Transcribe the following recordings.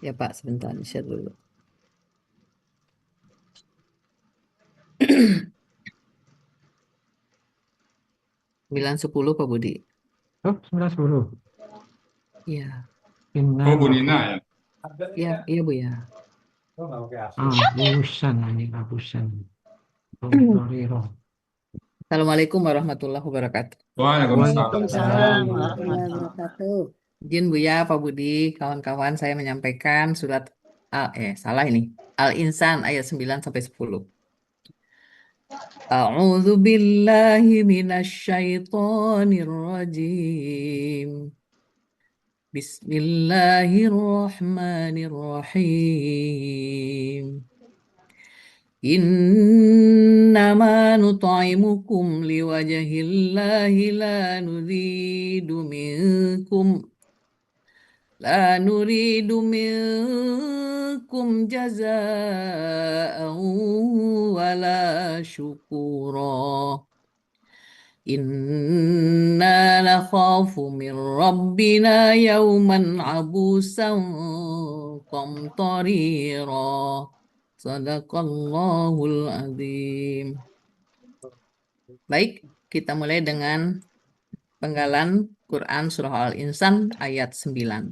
Ya Pak, sebentar, share dulu. Sembilan sepuluh Pak Budi. Oh, 910. Iya, Inna Oh, Bu Nina makum. ya. iya, iya Bu ya. Abusan ini abusan. Tontoriro. Assalamualaikum warahmatullahi wabarakatuh. Waalaikumsalam. Waalaikumsalam Waalaikumsalam. warahmatullahi wabarakatuh. Izin Bu ya, Pak Budi, kawan-kawan saya menyampaikan surat salah ini. Al-Insan ayat 9 sampai 10. A'udzu billahi minasyaitonir rajim. Bismillahirrahmanirrahim. Innama nut'imukum liwajhillahi la nuridu minkum jazaa'an wala syukura. Inna nakhafu min rabbina yawman abusan qamtarira. Sadaqallahul azim. Baik, kita mulai dengan penggalan Quran Surah Al-Insan ayat 9.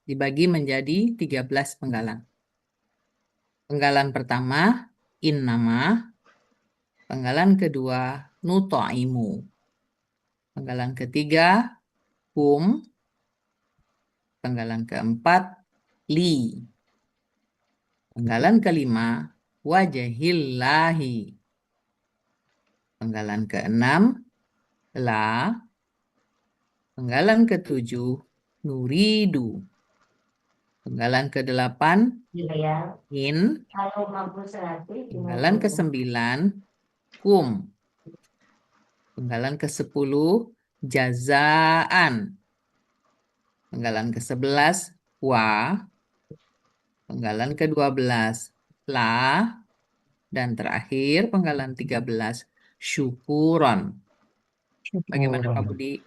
Dibagi menjadi 13 penggalan. Penggalan pertama, innama. Penggalan kedua, nutaimu. Penggalan ketiga, hum. Penggalan keempat, li. Penggalan kelima, wajahillahi. Penggalan keenam, la. Penggalan ketujuh, nuridu. Penggalan kedelapan, in. Penggalan kesembilan, kum. Penggalan ke-10, jazaan. Penggalan ke-11, wa. Penggalan ke-12, la. Dan terakhir, penggalan 13, syukuron. Bagaimana Pak Budi?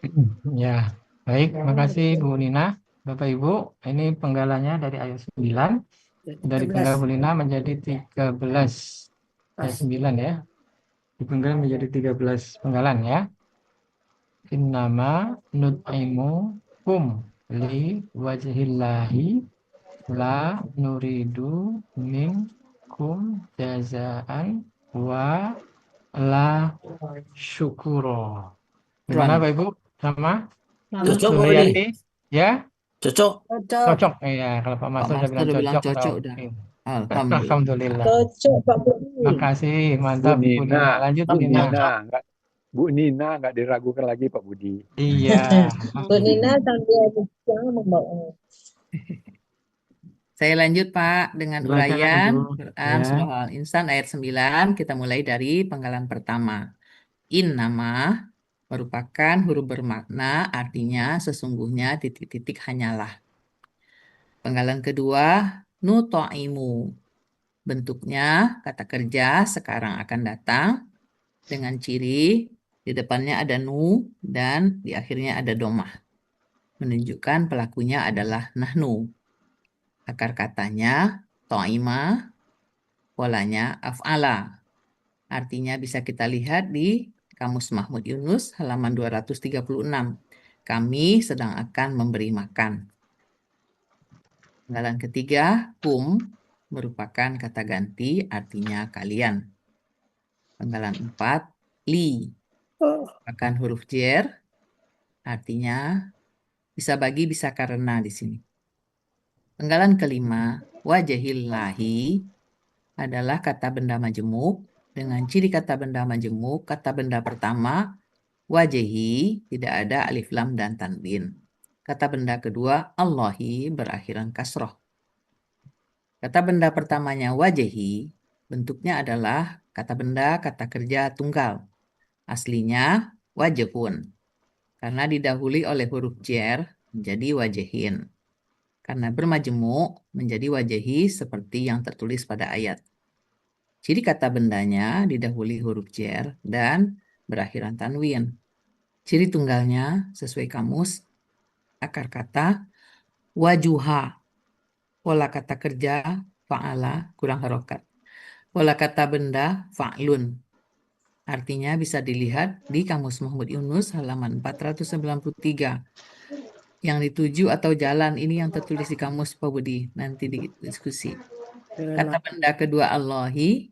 Ya, baik. Makasih Bu Nina. Bapak Ibu, ini penggalannya dari ayat 9. Dari penggalan Bu Nina menjadi 13. Ayat 9 ya. Dipenggal menjadi 13 penggalan ya. Innama nut'imu kum li wajhillahi la nuridu minkum jazaan wa la syukuro. Gimana Ron. Bapak Ibu? Sama? Cocok Bu Pak Budi. Nuyati? Ya? Cocok. Cocok. Cocok. Iya, kalau Pak Pak Masul udah Master bilang udah bilang cocok. cocok udah. Oke. Alhamdulillah. Alhamdulillah. Cocok Pak Budi. Makasih, Bu mantap Bu Nina, Nina. Lanjut Bu Bu Nina. Nina, Bu Nina nggak diragukan lagi Pak Budi. Iya. Bu Nina sambil jangan membawa. Saya lanjut Pak dengan Silakan uraian Ibu. Quran Ya. Surah Al-Insan ayat 9. Kita mulai dari penggalan pertama. Innama merupakan huruf bermakna artinya sesungguhnya titik-titik hanyalah. Penggalan kedua, nutaimu. Bentuknya kata kerja sekarang akan datang dengan ciri di depannya ada nu dan di akhirnya ada domah. Menunjukkan pelakunya adalah nahnu. Akar katanya to'ima, polanya af'ala. Artinya bisa kita lihat di Kamus Mahmud Yunus halaman 236. Kami sedang akan memberi makan. Penggalan ketiga, kum, merupakan kata ganti artinya kalian. Penggalan 4, li, merupakan huruf jer, artinya bisa bagi, bisa karena di sini. Penggalan kelima, wajahillahi, adalah kata benda majemuk dengan ciri kata benda majemuk. Kata benda pertama, wajahi, tidak ada alif lam dan tanwin. Kata benda kedua, Allahi, berakhiran kasroh. Kata benda pertamanya wajahi, bentuknya adalah kata benda kata kerja tunggal. Aslinya wajahun. Karena didahului oleh huruf jer, menjadi wajahin. Karena bermajemuk, menjadi wajahi seperti yang tertulis pada ayat. Ciri kata bendanya didahului huruf jer dan berakhiran tanwin. Ciri tunggalnya sesuai kamus, akar kata wajuha. Pola kata kerja fa'ala kurang harokat. Pola kata benda fa'lun. Artinya bisa dilihat di Kamus Mahmud Yunus halaman 493. Yang dituju atau jalan ini yang tertulis di kamus Pak Budi. Nanti di diskusi. Kata benda kedua Allahi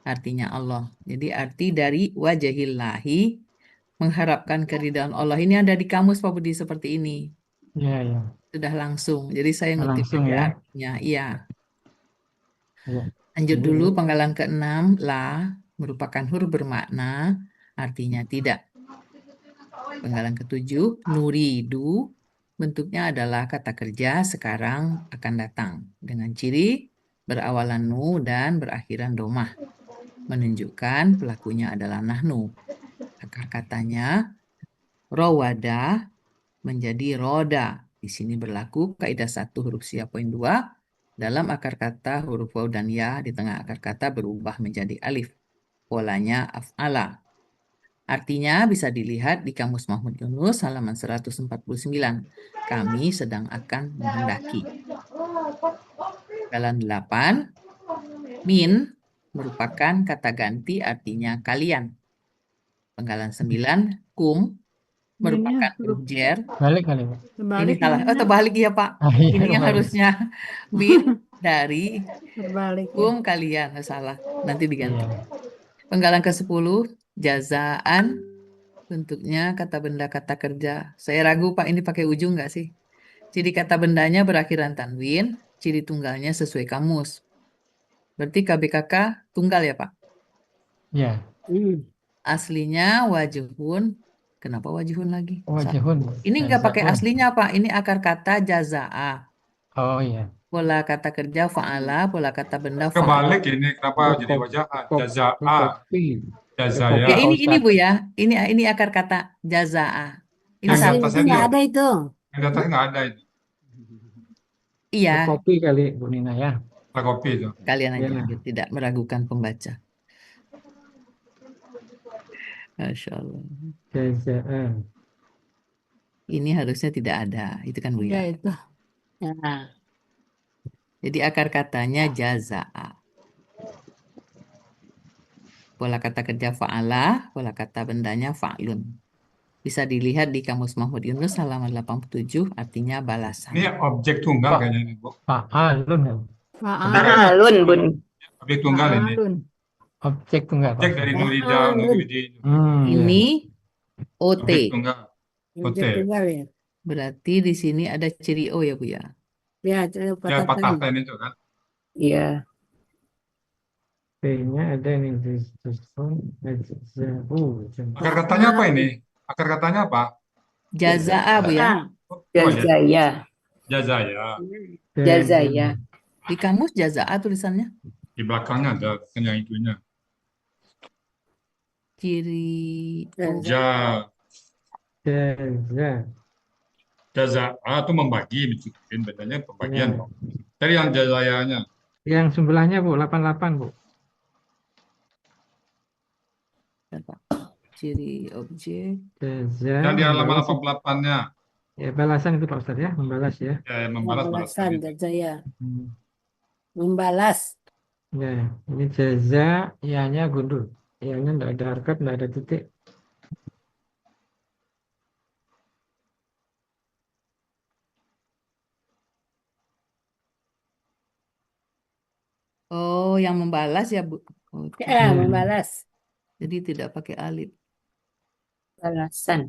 artinya Allah. Jadi arti dari wajahillahi mengharapkan keridhaan Allah ini ada di kamus Pak Budi seperti ini. Ya, ya. Sudah langsung. Jadi saya ngutip Langsung aja ya. artinya. Iya. Ya. Lanjut Ini- dulu penggalan ke-6. La merupakan huruf bermakna artinya tidak. Penggalan ke-7. Nuridu bentuknya adalah kata kerja sekarang akan datang dengan ciri berawalan nu dan berakhiran domah. Menunjukkan pelakunya adalah nahnu. Akar katanya rawada menjadi roda. Di sini berlaku kaidah 1 huruf siap poin 2. Dalam akar kata huruf waw dan ya di tengah akar kata berubah menjadi alif. Polanya af'ala. Artinya bisa dilihat di Kamus Mahmud Yunus halaman 149. Kami sedang akan menghendaki. Penggalan 8. Min merupakan kata ganti artinya kalian. Penggalan 9. Kum merupakan huruf jer. Balik kali, Pak. Ini salah. Oh, terbalik ya Pak. Ah, iya, Ini yang kebalik. harusnya min dari Terbalik. kum kalian. Salah. Nanti diganti. Iya. Penggalan ke-10. Jazaan. Bentuknya kata benda kata kerja. Saya ragu Pak ini pakai ujung nggak sih? Ciri kata bendanya berakhiran tanwin. Ciri tunggalnya sesuai kamus. Berarti KBKK tunggal ya Pak? Ya. Aslinya wajhun. Kenapa wajhun lagi? Wajahun. Ini nggak pakai Jaza'un. aslinya Pak. Ini akar kata jazaa. Oh iya. Pola kata kerja fa'ala, pola kata benda fa'ala. Kebalik ini kenapa jadi wajah jazaa, jazaya. Ya ini Bu ya. Ini akar kata jazaa. Ini Yang di salah. atasnya Nggak dia. ada itu. Yang di atas nggak ada itu. Iya, Kopi kali Bu Nina ya. Lah kopi itu. kalian aja Ya. biar tidak meragukan pembaca. Masya Allah. Jaza'an. Ini harusnya tidak ada. Itu kan Bu ya. itu. Ya. Jadi akar katanya jazaa. Pola kata kerja fa'ala, pola kata bendanya fa'lun. Bisa dilihat di Kamus Mahmud Yunus halaman 87, artinya balasan. Ini objek tunggal kayaknya ini, Bu. Fa'alun ya. Fa'alun, Bun. Objek tunggal ini. Objek tunggal. Objek dari Nurida, Nuridi. Ini OT. Objek tunggal. OT. ya. Berarti di sini ada ciri O ya Bu ya. Ya, Ya patah ten itu kan. Iya. P-nya ada nih. Akar katanya apa ini? Akar katanya apa? Jazaa Bu ya. Oh ya, Jazaya. jazaya. Jazaya. Di kamus jazaa tulisannya. Di belakangnya ada kan yang itunya. Ciri O. Jazaa itu membagi, bikin bedanya pembagian. Ya. Dari yang jazayanya. Yang sebelahnya Bu, 88 Bu. Ciri objek. Yang di halaman 88-nya. Ya, balasan itu Pak Ustadz ya, membalas ya. Ya, membalas balasan itu. jazaya. Hmm. Membalas. Ya, ini jaza, ya-nya gundul. Ya-nya enggak ada harkat, enggak ada titik. Oh, yang membalas ya Bu. Oke. Ya, membalas. Jadi tidak pakai alif. Balasan.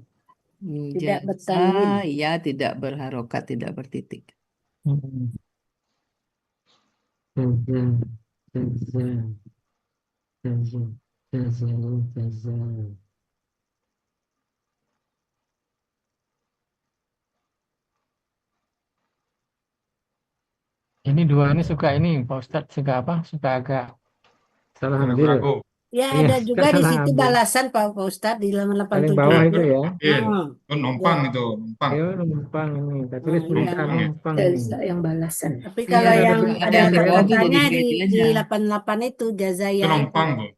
Tidak Jaza, bertanwin. ya tidak berharokat, tidak bertitik. Hmm. Jaza, jaza, jaza, jaza, jaza. Ini dua ini suka ini, Pak Ustadz suka apa? Suka agak salah ambil. Ragu-ragu. Ya, Iya, ada juga di salah situ ambil. balasan Pak Ustadz di halaman Paling 87. bawah itu ya. Itu numpang itu, numpang. Ayo numpang ini, tapi tulis Iya. tulisan numpang ini. Jaza yang balasan. Tapi Iya, kalau ada yang juga- ada ada yang terbagi jadi katanya diganti di aja. 88 itu jazaya Itu itu. numpang tuh.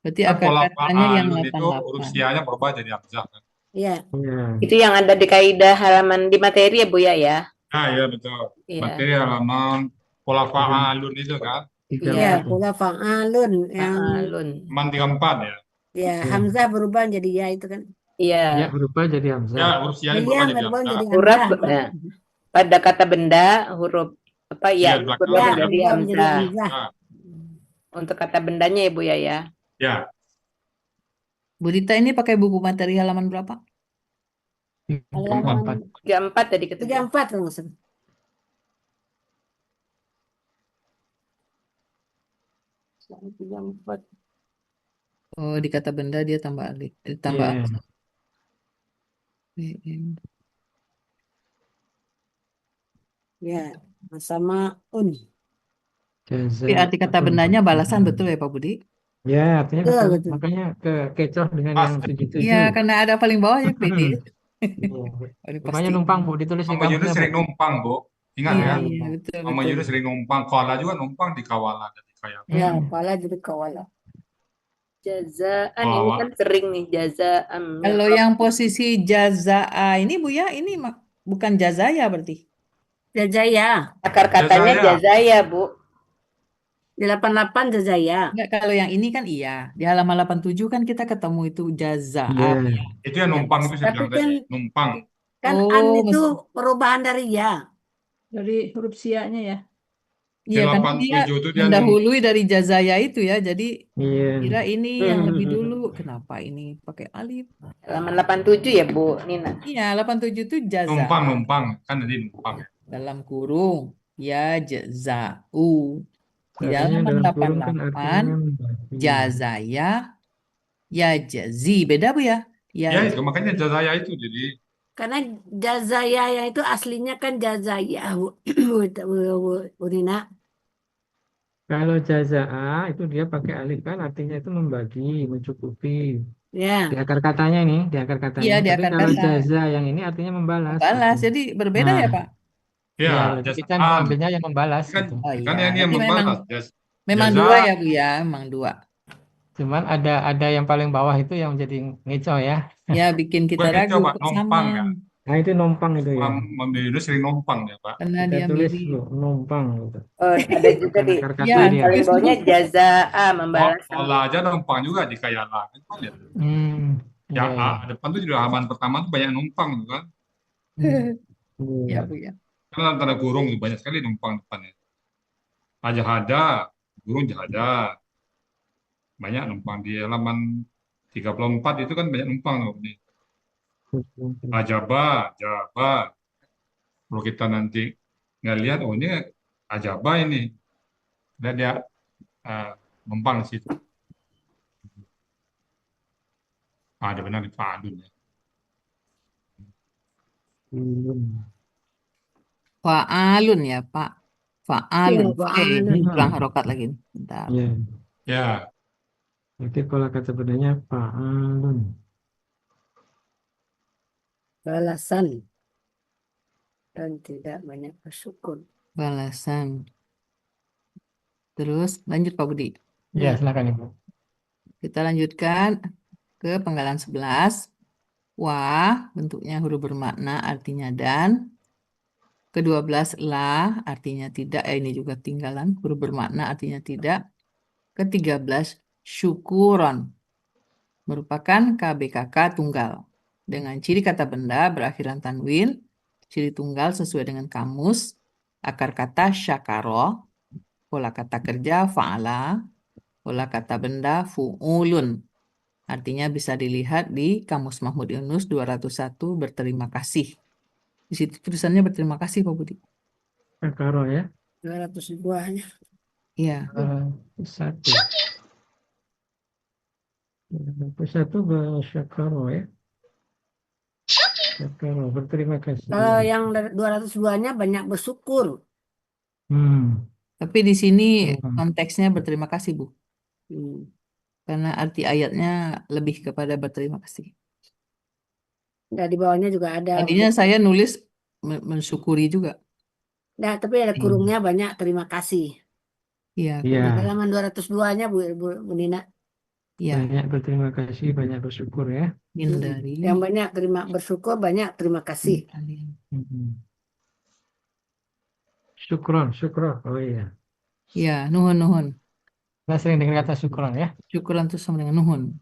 Berarti Kan akar pola katanya yang fa'alun itu huruf 88. sianya berubah jadi hamzah kan. Iya. Iya. Itu yang ada di kaidah halaman di materi ya, Bu ya? Ah, ya betul. Iya. Materi halaman pola fa'alun itu kan. Tiga Iya. Ya, empat. pula fa'alun yang Fa'alun. Halaman 34 ya. ya Hamzah berubah jadi ya itu kan. Iya. Ya berubah jadi Ya, hamzah. huruf sianya Iya, berubah jadi berubah hamzah. jadi Huruf Hamzah. ya. Pada kata benda huruf apa Iya, ya di belakang berubah Ya, ada menjadi berubah menjadi hamzah. Hamzah. Ah, Untuk kata bendanya ya Bu ya. ya. Bu Rita ini pakai buku materi halaman berapa? Kalau Tiga halaman empat. 34 tadi kata Bu. 34 kalau nggak salah. Halaman 34. Oh, di kata benda dia tambah alif, tambah Iya. Ya, sama un. Jaza. Tapi arti kata bendanya balasan betul ya Pak Budi? Ya, artinya Betul, betul. betul. Makanya kecoh dengan Pas. yang 77. Iya, karena ada paling bawah ya PD. Iya. Oh, ini Rupanya pasti. numpang Bu, ditulis di Mama Yunus kamusnya Bu. sering numpang, Bu. Ingat Iya, ya. iya, betul, Mama betul. Yunus sering numpang. Kala juga numpang di Kawala dan di Kayam. Ya, Hmm. kepala jadi kawala. Jazaan ini Bawa. kan sering nih jazaan. Kalau yang posisi jazaa ini Bu ya, ini bukan jazaya berarti. Jazaya. Akar katanya Jazaya. jazaya Bu. Di 88 Jazaya. Enggak, kalau yang ini kan iya. Di halaman 87 kan kita ketemu itu jazaa. Iya. Itu yang numpang itu saya Tapi bilang tadi. Numpang. kan Oh, an itu mesti- perubahan dari ya. Dari huruf sianya ya. Iya, karena dia 87 itu dia mendahului dari jazaya itu ya. Jadi Iya. kira ini yang lebih dulu. Kenapa ini pakai alif? Halaman 87 ya Bu Nina. Iya, 87 itu jazaa. numpang. Kan tadi numpang. Dalam kurung ya jazau. Di Artinya halaman dalam kurung kan 88 artinya membagi. jazaya ya jazi. Beda Bu ya? Ya Ya, itu makanya jazaya itu. Jadi Karena Jazaya ya itu aslinya kan Jazaya. Bu Nina. Kalau jazaa itu dia pakai alif kan artinya itu membagi, mencukupi. Ya. Di akar katanya ini, di akar katanya. Iya, di Tapi akar kalau kata. jaza yang ini artinya membalas. Membalas. gitu. Jadi berbeda ya Nah. Pak? ya Jadi kita jazaan. mengambilnya yang membalas Kan gitu. Oh kan iya, yang berarti membalas. memang Jaza. dua ya Bu ya, memang dua. Cuman ada yang paling bawah itu yang jadi ngecoh ya. Ya bikin kita Bukan ragu ngecoh, Pak, kok numpang sama. ya. Nah itu numpang itu ya. Mama Yunus sering numpang ya Pak. Karena Kita dia tulis mirip. dulu, numpang gitu. Ada juga Bukan di akar Ya, kata dia. paling tulis bawahnya dulu. jazaa membalas. Olah aja numpang juga di Kayala. Kan lihat. Ya, Iya, iya. depan tuh di halaman pertama tuh banyak numpang tuh kan. Ya Iya. Bu ya. Kan antara kurung tuh banyak sekali numpang depannya. Ajahada, kurung jahada. Banyak numpang di halaman 34 itu kan banyak numpang tuh. Nih. Ajaba, jaba. Kalau kita nanti nggak lihat, oh ini ajaba ini. Dan dia numpang di situ. Ada benar di Fa'adun ya. Fa'alun ya Pak. Fa'alun. Iya, fa'alun. Ini kurang harokat lagi. Bentar. Iya. Ya, Jadi pola kata benarnya fa'alun. Balasan. Dan tidak banyak bersyukur. Balasan. Terus lanjut Pak Budi. Ya, silakan Ibu. Kita lanjutkan ke penggalan 11. Wah, bentuknya huruf bermakna artinya dan. Ke-12 la artinya tidak. Ini juga tinggalan. Huruf bermakna artinya tidak. Ke-13 syukuron. Merupakan KBKK tunggal. Dengan ciri kata benda berakhiran tanwin. Ciri tunggal sesuai dengan kamus. Akar kata syakaro. Pola kata kerja fa'ala. Pola kata benda fu'ulun. Artinya bisa dilihat di Kamus Mahmud Yunus 201 berterima kasih. Di situ tulisannya berterima kasih Pak Budi. Syakaro ya. 202 hanya. Iya. Satu. Satu syakaro ya. Syakaro, berterima kasih. Kalau yang 202-nya banyak bersyukur. Tapi di sini Hmm. konteksnya berterima kasih Bu. Hmm. Karena arti ayatnya lebih kepada berterima kasih. Nah, di bawahnya juga ada. Tadinya saya nulis mensyukuri juga. Nah, tapi ada kurungnya banyak terima kasih. Iya. Iya. Di halaman 202-nya Bu Nina. Iya. Banyak berterima kasih, banyak bersyukur ya. Hindari Yang banyak bersyukur, banyak terima kasih. kalian. Hmm. Syukron, syukron. Oh iya. Ya, nuhun. Saya sering dengar kata syukron ya. Syukuran itu sama dengan nuhun.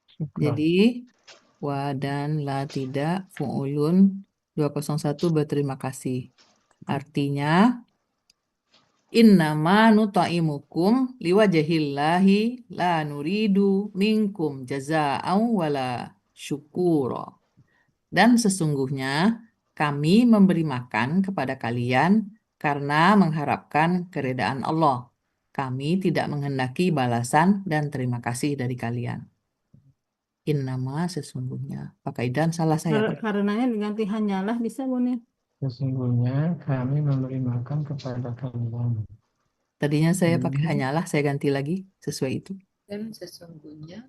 Syukron. Jadi, wa dan la tidak, fu'ulun 201 berterima kasih. Artinya, innama nutaimukum liwajahillahi la nuridu minkum jaza'au wala syukura. Dan sesungguhnya kami memberi makan kepada kalian karena mengharapkan keredaan Allah. Kami tidak menghendaki balasan dan terima kasih dari kalian. Innama sesungguhnya. Pakai dan salah saya. Karenanya diganti hanyalah bisa Bu Nin? Sesungguhnya kami memberi makan kepada kalian. Tadinya saya pakai hanyalah, saya ganti lagi sesuai itu. Dan sesungguhnya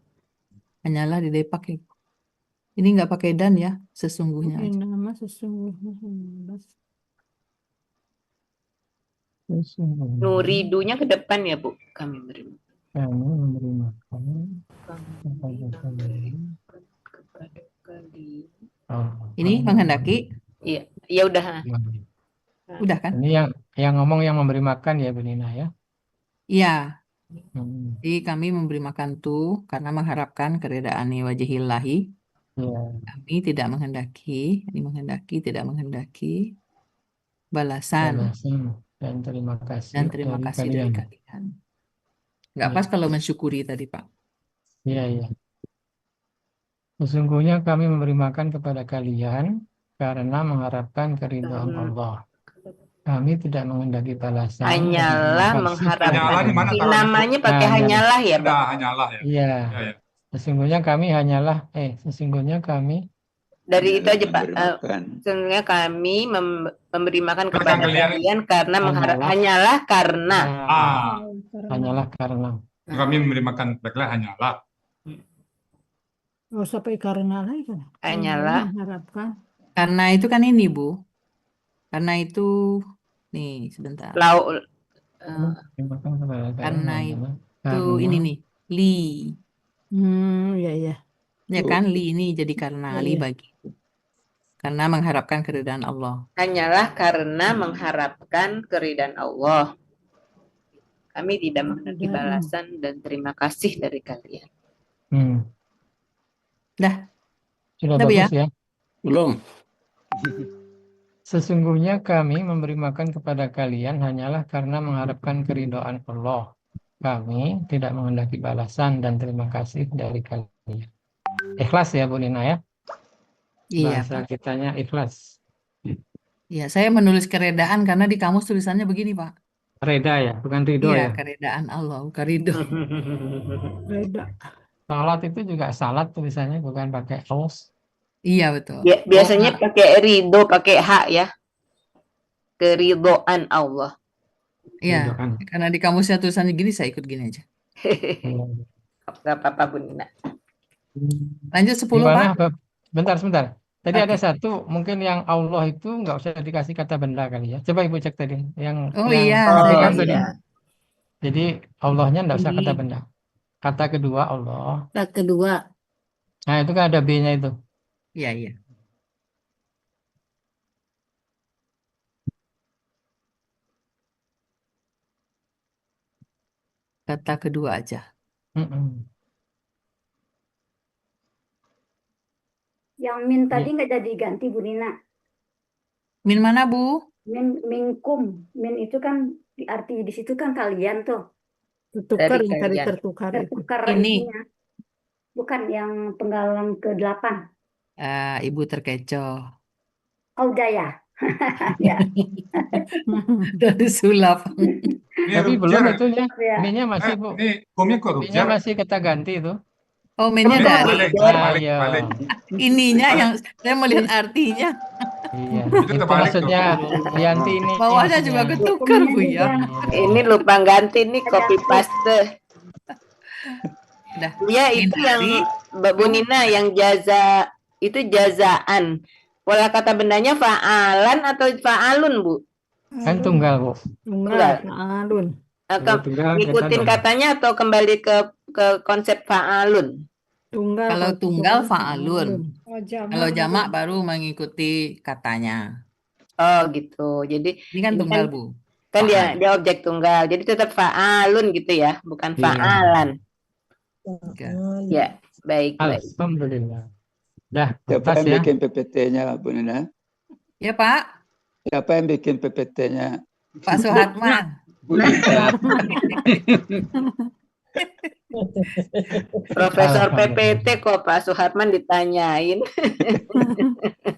Hanyalah di pakai. Ini nggak pakai dan ya, sesungguhnya aja. Nama sesungguhnya 19. Sesungguhnya nuridunya ke depan ya Bu. Kami memberi kami memberi makan makan kepada kalian. Ini menghendaki, Iya, ya udah. udah kan? Ini yang ngomong yang memberi makan ya Bu Nina ya. Iya, Hmm. jadi kami memberi makan tuh karena mengharapkan keredaan wajihillahi. Ya. Kami tidak menghendaki, ini menghendaki, tidak menghendaki balasan Dan terima kasih dan terima dari kasih kalian. dari kalian. Nggak Ya. pas kalau mensyukuri tadi, Pak. Iya, iya. Sesungguhnya kami memberi makan kepada kalian karena mengharapkan keridhaan Allah. Kami tidak menghendaki balasan. Hanyalah dan terima kasih mengharapkan. Hanyalah di mana Ini taruhnya, Bu? namanya pakai Hanyalah. hanyalah ya Ada Pak. hanyalah ya. Iya. Ya, ya. Sesungguhnya kami Dari itu aja Pak. Memberi makan. Sesungguhnya kami memberi makan Kepada kepada kalian. kalian karena mengharap Hanyalah. hanyalah karena. Hanyalah karena. Kami memberi makan kepada kalian hanyalah. Oh, sampai karena lagi kan? Hanyalah. Mengharapkan. Karena itu kan ini, Bu. Karena itu, nih sebentar. Memberi makan kepada kalian Karena hanyalah Itu ini nih, li. Iya, iya. Ya kan, li ini jadi karena, li Iya. bagi. Karena mengharapkan keridhaan Allah. Hanyalah karena mengharapkan keridhaan Allah. Kami tidak menghendaki balasan dan terima kasih dari kalian. Dah. Sudah Udah, Bu, bagus ya. Belum. Sesungguhnya kami memberi makan kepada kalian hanyalah karena mengharapkan keridhaan Allah. Kami tidak menghendaki balasan dan terima kasih dari kalian. Ikhlas ya Bu Nina ya? Iya, Bahasa Pak. kitanya ikhlas. Iya, saya menulis keredaan karena di kamus tulisannya begini, Pak. Reda ya, bukan ridho Iya, ya. keredaan Allah, bukan ridho. Beda. Salat itu juga salat tulisannya bukan pakai aus. Iya, betul. Biasanya pakai ridho, pakai hak ya. Keridhaan Allah. Iya, karena di kamusnya tulisannya gini, saya ikut gini aja. Gak apa-apa Bu Nina. Lanjut 10, Gimana, Pak. Sebentar. Tadi Oke. ada satu mungkin yang Allah itu nggak usah dikasih kata benda kali ya. Coba Ibu cek tadi yang Oh yang iya, perhatikan saya tadi. iya. Jadi Allahnya nggak usah Ini. kata benda. Kata kedua Allah. Kata kedua. Nah itu kan ada B-nya itu. Iya. Kata kedua aja. Yang min tadi nggak jadi ganti Bu Nina. Min mana, Bu? Minkum. Min itu kan arti di situ kan kalian tuh. Tertukar Dari yang tadi kalian. tertukar itu. Tertukar Ini. isinya. Bukan yang penggalan ke-8. Ibu terkecoh. Oh, udah ya. Ya. Dari sulap. Ini Tapi huruf belum jar. itunya. Ya. B-nya masih Bu. Ini hukumnya kok huruf B-nya jar. masih kita ganti itu. Oh, minnya dari. Balik. Ininya yang saya melihat artinya. Iya. Itu Itu terbalik maksudnya Yanti ini. Bawahnya juga maksudnya. ketukar, Bu ya. Ini lupa ganti nih copy paste. Udah. Ya itu yang Hindari. Bu Nina yang jaza itu jazaan. Pola kata bendanya fa'alan atau fa'alun Bu? Kan tunggal Bu. Tunggal. Alun. Tunggal Ngikutin kita katanya atau kembali ke konsep fa'alun? Tunggal. Kalau tunggal fa'alun. Oh, jamak. Kalau jamak baru mengikuti katanya. Oh gitu. Jadi Ini kan ini tunggal, kan Bu. kan Faal. dia objek tunggal. Jadi tetap fa'alun gitu ya, bukan Iya. fa'alan. Tiga. Ya, baik. Alhamdulillah. Dah, Siapa tuntas yang ya. bikin PPT-nya, Bu Nina? Ya, Pak. Siapa yang bikin PPT-nya? Pak Suharman. Bu Nina. Profesor Alhamdulillah. PPT kok Pak Suharman ditanyain.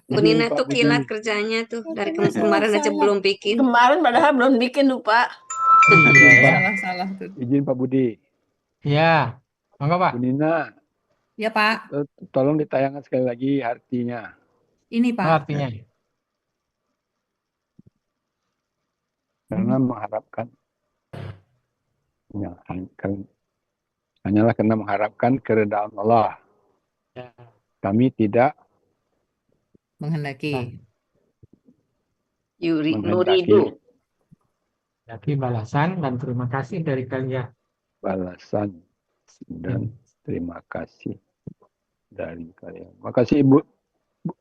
Bu Izin Nina Pak tuh Budi. kilat kerjanya tuh dari Katanya kemarin aja salah. belum bikin. Kemarin padahal belum bikin tuh Pak. Iya ya. Salah tuh. Izin Pak Budi. Ya. Monggo Pak. Bu Nina, Ya, Pak. tolong ditayangkan sekali lagi artinya. Ini, Apa Pak. artinya? Karena mengharapkan. Ya, hanyalah karena mengharapkan keridhaan Allah. Ya. Kami tidak Menghendaki. menghendaki Nuridu. Jadi balasan dan terima kasih dari kalian. balasan dan terima kasih dari kalian. Makasih Bu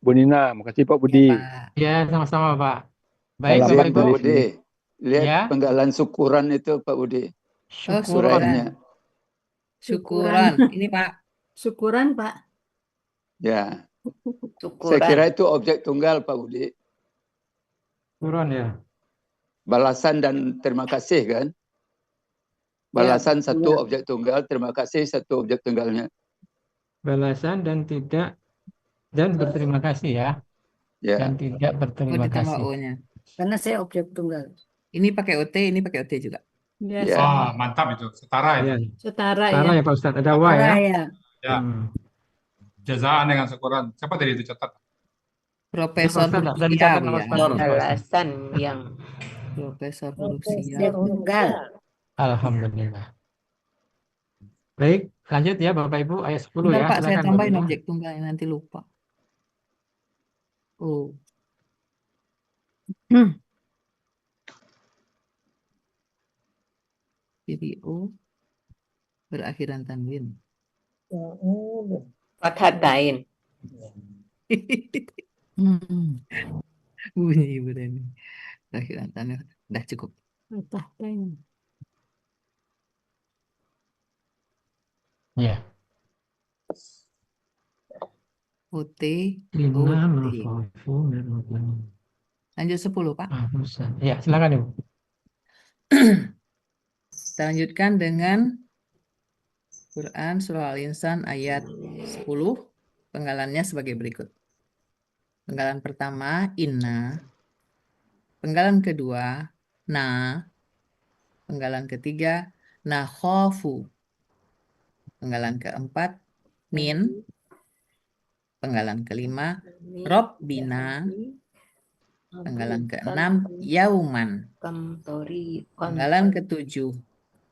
Nina, makasih Pak Ya, Budi. Pak. Ya, sama-sama Pak. Baik Salam Bapak Izin Ibu. Pak Budi. Lihat Ya. penggalan syukuran itu Pak Budi. Oh, Syukuran. Uraiannya. Syukuran. Ini, Pak. Syukuran, Pak. Ya. Saya Syukuran. kira itu objek tunggal Pak Budi. Syukuran ya. Balasan dan terima kasih kan? Balasan satu objek tunggal, terima kasih satu objek tunggalnya. Balasan dan berterima kasih ya. Ya. Dan tidak Oh, berterima ditambah kasih. O-nya. Karena saya objek tunggal. Ini pakai OT, ini pakai OT juga. Ya, Ya. sama. Mantap itu, setara itu. Ya. Setara Salah ya. ya Pak Ustadz. Ada wa ya. Setara ya. Ya, jazaan dengan syukuran. Siapa tadi itu catat? Profesor Ustaz, huruf sudah siap dicatat nama ya. Ustaz. Balasan yang Profesor huruf siap. Objek tunggal. Alhamdulillah. Baik, lanjut ya Bapak Ibu ayat 10 Bentar, ya. Pak, saya Silakan, tambahin Bu Nina. objek tunggalnya, nanti lupa. Oh. Video berakhiran tanwin. fathatain. Bunyi Ibu Reni. Berakhiran tanwin. Udah cukup. Tahtain. Ya. OT, Inna OT. nakhafu min rabbina. Lanjut 10, Pak. Mahfusan. Ya, silakan Ibu. Kita lanjutkan dengan Quran Surah Al-Insan ayat 10. Penggalannya sebagai berikut. Penggalan pertama, inna. Penggalan kedua, na. Penggalan ketiga, nakhafu. Penggalan keempat, min. Penggalan kelima, Robbina. Penggalan keenam, yauman. Kamtori. Penggalan ketujuh,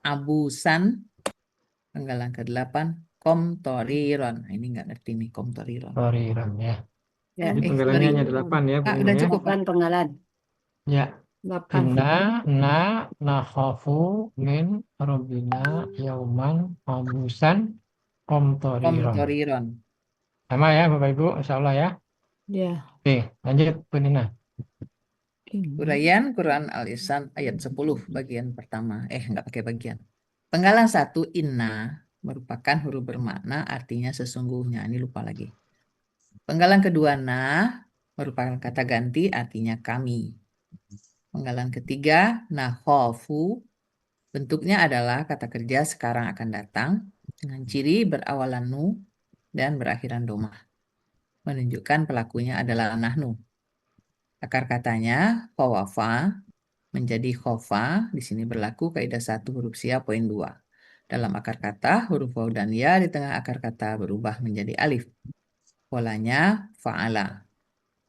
abusan. Penggalan ke-8, komtoriron. Nah, ini nggak ngerti nih, komtoriron. Toriran ya. Ya. Jadi penggalannya hanya 8 ya, Bu Ah, Nina udah ya. cukup, Pak. Bukan penggalan. Ya. 8. Inna nakhafu min rabbina yauman abusan komtoriran. Komtoriron. Sama ya Bapak Ibu, insyaallah ya. Ya. Oke, lanjut Bu Nina. Uraian Quran Al-Insan ayat 10 bagian pertama. Nggak pakai bagian. Penggalan 1, inna, merupakan huruf bermakna artinya sesungguhnya. Ini lupa lagi. Penggalan kedua, na, merupakan kata ganti artinya kami. Penggalan ketiga, nakhafu, bentuknya adalah kata kerja sekarang akan datang dengan ciri berawalan nu dan berakhiran domah. Menunjukkan pelakunya adalah nahnu. Akar katanya fawafa menjadi khofa. Di sini berlaku kaidah 1 huruf sia poin 2. Dalam akar kata, huruf waw dan ya di tengah akar kata berubah menjadi alif. Polanya fa'ala.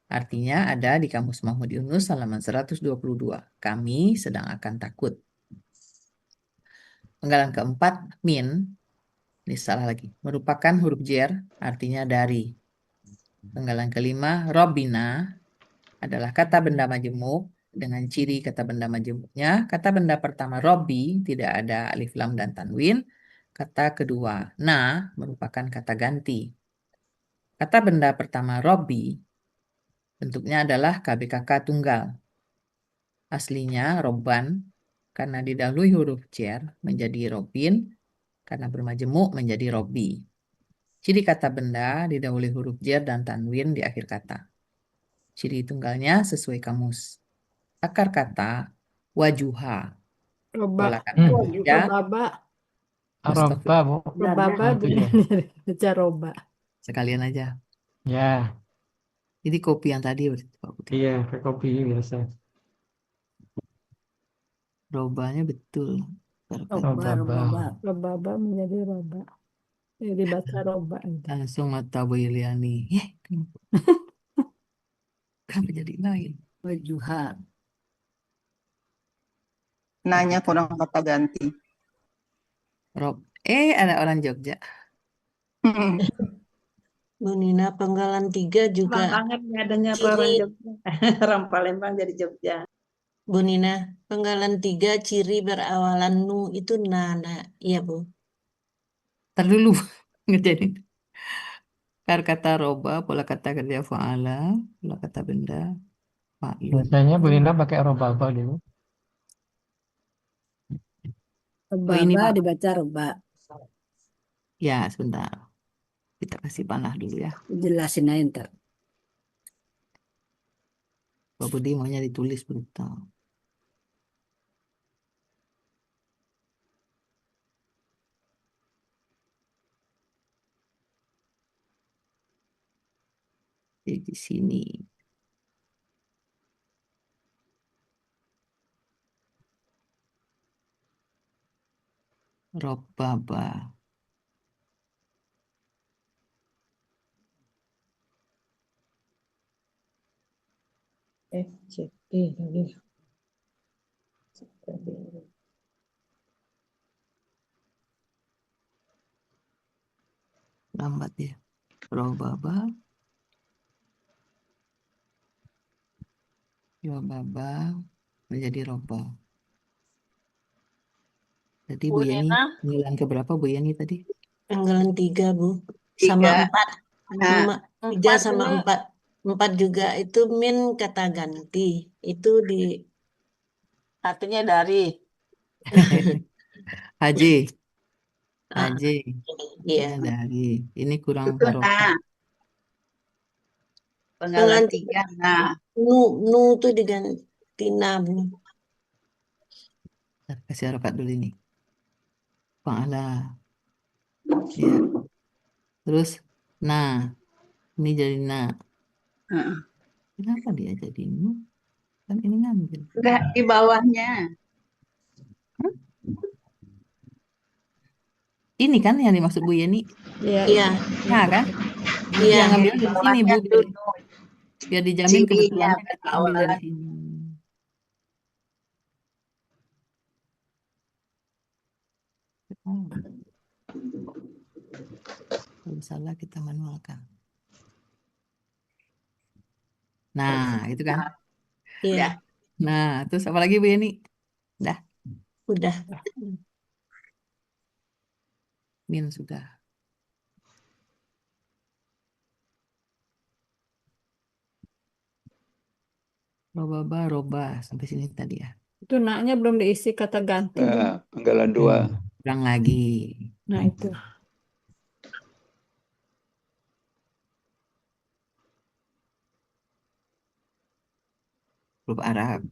Artinya ada di Kamus Mahmud Yunus halaman 122. Kami sedang akan takut. Penggalan keempat, min. Ini salah lagi. Merupakan huruf jer, artinya dari. Penggalan kelima, Robbina. Adalah kata benda majemuk. Dengan ciri kata benda majemuknya, kata benda pertama Robbi tidak ada alif lam dan tanwin. Kata kedua na merupakan kata ganti. Kata benda pertama Robbi Bentuknya adalah KBKK tunggal. Aslinya Robban karena didahului huruf jar menjadi Robin, karena bermajemuk menjadi Robi. Ciri kata benda didahului huruf jar dan tanwin di akhir kata. Ciri tunggalnya sesuai kamus. Akar kata wajuha. Pola Roba. kata Hmm. baca Robaba. Roba, Bu. Robaba Oh, itu ya. baca roba. sekalian aja. Ya, Jadi kopi yang tadi berarti, Pak Putri. iya, ke kopi biasa. Robanya betul. Roba. Robaba. Robaba menjadi roba. Jadi baca roba. Langsung mata Boyliani. Kenapa jadi lain? Wajuha. Nanya kurang kata ganti. Rob. Ada orang Jogja. Bu Nina, penggalan 3 juga Bang kangen nih adanya ciri, orang Jogja. Orang Palembang dari Jogja. Bu Nina, penggalan 3 ciri berawalan nu itu nana, iya Bu. Terlalu ngerjain. Akar kata roba, pola kata kerja fa'ala, pola kata benda, fa'lun. Biasanya Bu Nina pakai robaba dulu. Oh, ini Roba Pak. dibaca roba. Ya, sebentar. Kita kasih panah dulu ya. Jelasin aja ntar. Pak Budi maunya ditulis betul. Di sini. Robaba. FCP tadi. Lambat ya. Robaba. Robaba menjadi roba. Jadi Bu Bu Yeni, Nina, panggilan keberapa Bu Yeni tadi? penggalan 3 Bu. Sama 3. 4. Nah, 3 sama ini 4. 4 juga itu min kata ganti. Itu di artinya dari. Haji. Ah, Haji. iya. Ini dari. Ini kurang itu barokah. nah. Penggalan Penggalan 3. Nah, nu tuh diganti na Bu. Kasih harokat dulu ini. Fa'ala. Ya. Terus, nah. Ini jadi nah. heeh. Kenapa dia jadi nu? Kan ini ngambil. Enggak di bawahnya. Ini kan yang dimaksud Bu Yeni. Iya. Iya, Nah kan? Ini iya. yang ngambil Di dari sini bawahnya Bu. tuh Biar dijamin cirinya kebetulannya kita ambil dari berawalan. sini. Kalau salah kita manualkan. Nah, itu kan. Iya, Nah, terus apa lagi Bu Yeni? Dah, udah. min sudah. Roba, roba. Sampai sini tadi ya. Itu naknya belum diisi kata ganti. Bu. Panggalan 2. Ulang lagi. Nah itu. Huruf Arab.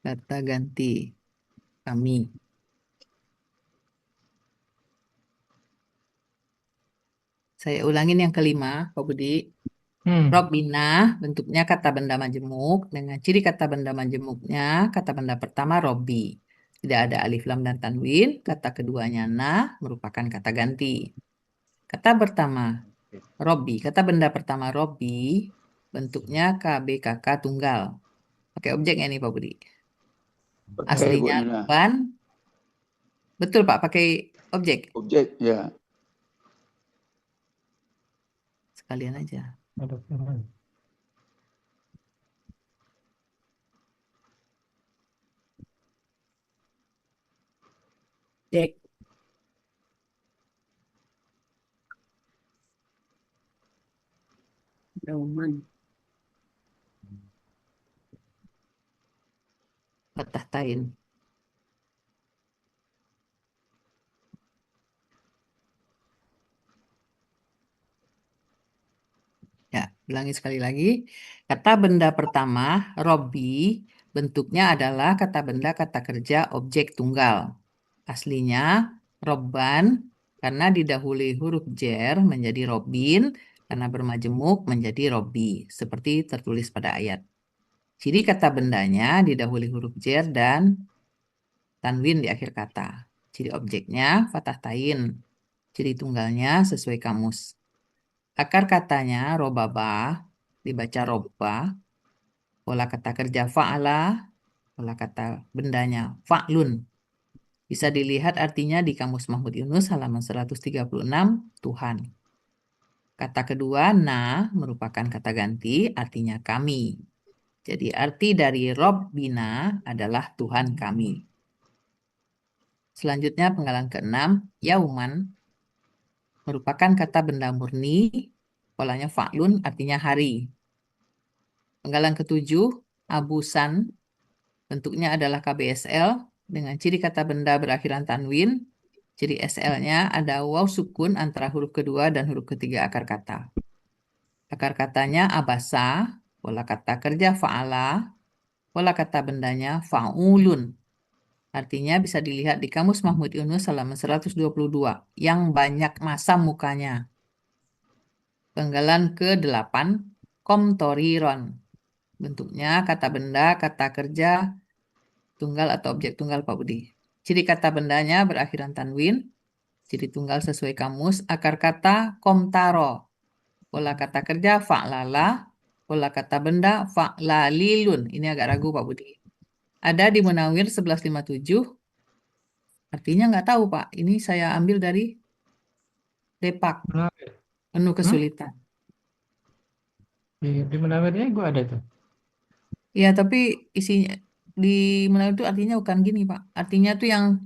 Kata ganti. Kami. Saya ulangin yang kelima, Pak Budi. Robina bentuknya kata benda majemuk dengan ciri kata benda majemuknya kata benda pertama Robi. Tidak ada alif lam dan tanwin. Kata keduanya nah merupakan kata ganti. Kata pertama Robi. Kata benda pertama Robi bentuknya KBKK tunggal. Pakai objeknya nih Pak Budi. Aslinya Robban. Betul Pak, pakai objek. Objek, ya. Sekalian aja. Cek. Dauman. Fathah tain. Ya, ulangi sekali lagi. Kata benda pertama, Robi, bentuknya adalah kata benda kata kerja objek tunggal. Aslinya Robban, karena didahului huruf jer menjadi Robin, karena bermajemuk menjadi Robi, seperti tertulis pada ayat. Ciri kata bendanya didahului huruf jer dan tanwin di akhir kata. Ciri objeknya fathah tain. Ciri tunggalnya sesuai kamus. Akar katanya robaba, dibaca robba. Pola kata kerja fa'ala, pola kata bendanya fa'lun. Bisa dilihat artinya di Kamus Mahmud Yunus halaman 136, Tuhan. Kata kedua, na, merupakan kata ganti, artinya kami. Jadi arti dari Robbina adalah Tuhan kami. Selanjutnya penggalan keenam, yauman, merupakan kata benda murni, polanya fa'lun, artinya hari. Penggalan ketujuh, abusan, bentuknya adalah KBSL, dengan ciri kata benda berakhiran tanwin. Ciri SL-nya ada waw sukun antara huruf kedua dan huruf ketiga akar kata. Akar katanya abasa, pola kata kerja fa'ala, pola kata bendanya fa'ulun. Artinya bisa dilihat di Kamus Mahmud Yunus halaman 122, yang banyak masam mukanya. Penggalan ke-8, komtoriron. Bentuknya kata benda, kata kerja, tunggal atau objek tunggal Pak Budi. Ciri kata bendanya berakhiran tanwin. Ciri tunggal sesuai kamus. Akar kata komtaro. Pola kata kerja fa'lala. Pola kata benda fa'lalilun. Ini agak ragu Pak Budi. Ada di Munawir 1157. Artinya nggak tahu Pak. Ini saya ambil dari Depak. Penuh kesulitan. Di Munawirnya gue ada tuh. Ya, tapi isinya di Munawir itu artinya bukan gini Pak. Artinya tuh yang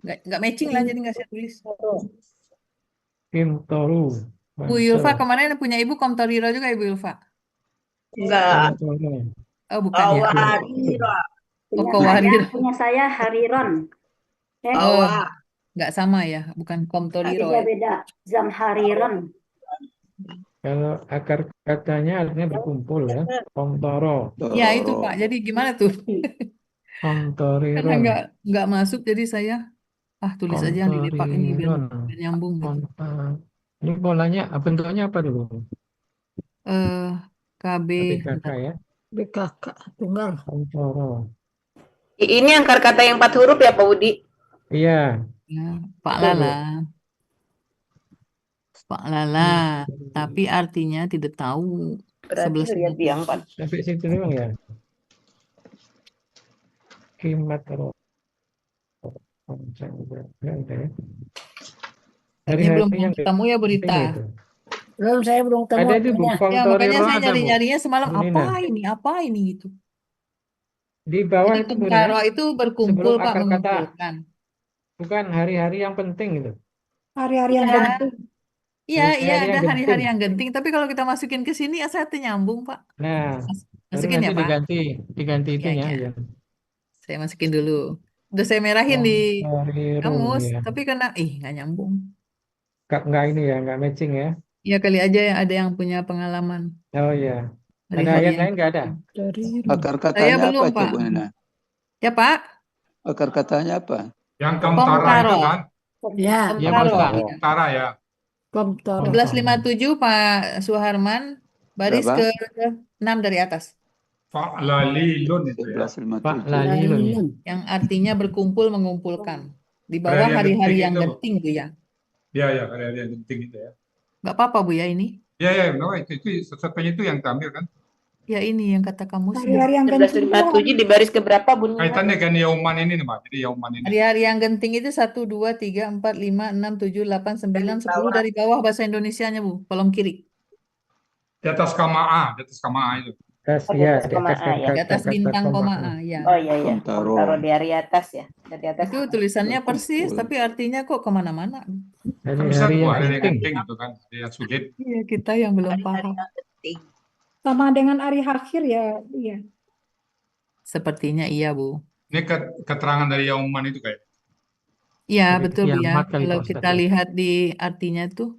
nggak matching lah, jadi nggak saya tulis. Kimtoru. Bu Yulfa kemarin punya ibu Komtoriro juga Ibu Yulfa? Enggak. Oh bukan ya. Kawarira. Oh Kawariro. Punya saya Hariron. Oh nggak sama ya, bukan Komtoriro Artinya ya. beda. Zamhariron. Kalau akar katanya artinya berkumpul ya. Komtoro. Ya itu Pak. Jadi gimana tuh? Komtoriron. Karena nggak masuk, jadi saya tulis aja yang di Depak ini biar nyambung gitu. Ini polanya bentuknya apa dulu? KB BKK ya. BKK tunggal. Komtoro. Ini akar kata yang 4 huruf ya Pak Budi? Iya. Ya, Pak Lala. Pak Lala. Tapi artinya tidak tahu. Berarti lihat di yang 4. Sampai situ doang ya. Kimatro. Artinya belum ketemu ya berita. Belum, saya belum ketemu. Ada di Ya makanya saya nyari-nyarinya semalam, apa ini gitu. Di bawah Jadi itu Komtaro itu berkumpul sebelum Pak, akar kata. mengumpulkan. Bukan hari-hari yang penting gitu. Hari-hari yang penting. Iya, iya Hari-hari ada yang hari-hari genting. yang genting. Tapi kalau kita masukin ke sini, saya nyambung Pak. Nah, Masukin nanti ya Pak. diganti itunya Ya. ya. Saya masukin dulu. Udah saya merahin di kamus, ya. tapi karena nggak nyambung. Nggak ini ya, nggak matching ya. Ya kali aja yang ada yang punya pengalaman. Oh iya. Ada Hari-hari ayat yang lain nggak ada? Akar Saya katanya belum apa Pak. itu Bu Nina? Ya Pak. Akar katanya apa? Yang Komtara itu kan? Ya. Komtara ya. Komtoro. 1157 Pak Suharman, baris ke-6 dari atas. Fa'lalilun itu ya. Yang artinya berkumpul, mengumpulkan. Di bawah hari-hari yang genting tuh ya. Iya, ya, hari-hari yang genting itu ya. Nggak apa-apa Bu ya ini? Iya, itu sesuatunya itu yang tampil kan? Ya ini yang kata kamu sih. Hari-hari yang 1157 di baris keberapa Bu Nina? Kaitannya kan Yauman ini nih Pak. Jadi Yauman ini. Hari-hari yang genting itu 1, 2, 3, 4, 5, 6, 7, 8, 9, 10 dari bawah bahasa Indonesianya Bu, kolom kiri. Di atas kama'a itu. Atas, Oh, di ya, atas di koma atas A ya. Di atas bintang koma A, ya. Oh iya ya. Komtaro. Taruh di hari atas ya. Dari atas. Itu tulisannya persis, Betul. tapi artinya kok kemana-mana. Kan bisa Hari-hari tuh yang ada yang penting. genting gitu kan, ada yang sulit. Iya, kita yang belum paham. Sama dengan hari akhir ya, iya. Sepertinya iya, Bu. Ini keterangan dari Yauman itu kayak. Iya, Hari betul, Bu, ya. kiamat kali Kalau Pak Ustadz kita ya. lihat di artinya tuh,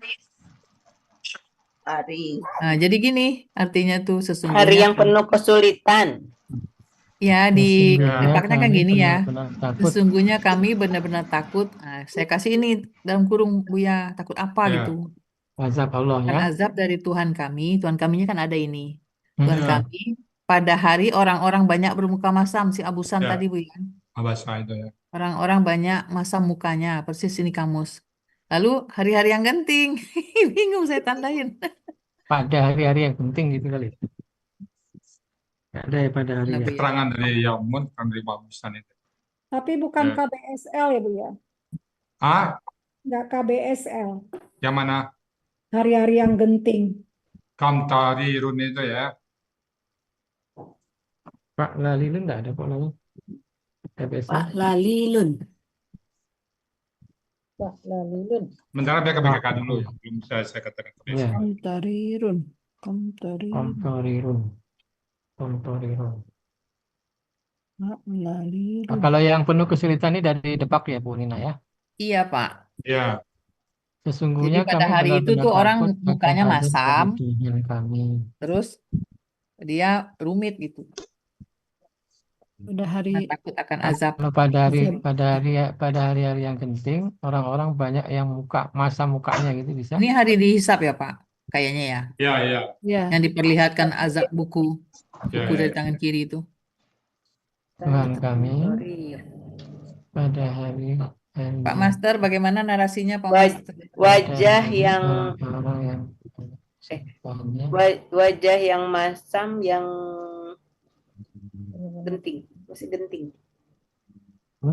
Hari. nah, jadi gini, artinya tuh Hari sesungguhnya yang penuh kesulitan. ya di Sesungguhnya dipakainya kan kami gini ya. benar-benar takut. Sesungguhnya kami benar-benar takut. Nah, saya kasih ini dalam kurung, Bu, ya. Takut apa Ya. gitu? Azab Allah Kan ya. azab dari Tuhan kami. Tuhan kaminya kan ada ini. Tuhan Ya. kami pada hari orang-orang banyak bermuka masam, si Abusan Ya. tadi, Bu, ya. Abasa itu ya. Orang-orang banyak masam mukanya, persis ini kamus. Lalu hari-hari yang genting. Bingung saya tandain. Pada hari-hari yang penting gitu kali. Nggak ada ya pada hari Nah, ya. Bu, ya. Keterangan dari Yauman kan dari Bagusan itu. Tapi bukan Ya. KBSL ya, Bu ya. Ah, Nggak KBSL. yang mana? Hari-hari yang genting. Kamtarirun itu ya. Pak Lalilun nggak ada Pak Lalilun. KBSL. Pak Lalilun. Pak Lalilun. Sementara biar KPKK dulu ya. Belum bisa saya katakan Ya. KBSK. Komtarirun. Komtarirun. Komtorirun. Komtorirun. Pak Lalilun. Nah, kalau yang penuh kesulitan ini dari Depak ya Bu Nina ya. Iya, Pak. Ya. Jadi Sesungguhnya pada kami hari itu benar-benar tuh orang takut akan mukanya azab masam, dari Tuhan kami. terus dia rumit gitu. Pada Nah, hari takut akan azab. Kalau pada hari-hari yang genting, orang-orang banyak yang masam mukanya gitu bisa. Ini hari dihisap ya, Pak? Kayaknya ya. Ya, ya. ya. Yang diperlihatkan azab buku Ya, dari ya. tangan kiri itu. Tuhan kami pada hari Pak Master, bagaimana narasinya, Pak Waj- Master? Wajah yang orang yang wajah yang masam yang genting, masih genting.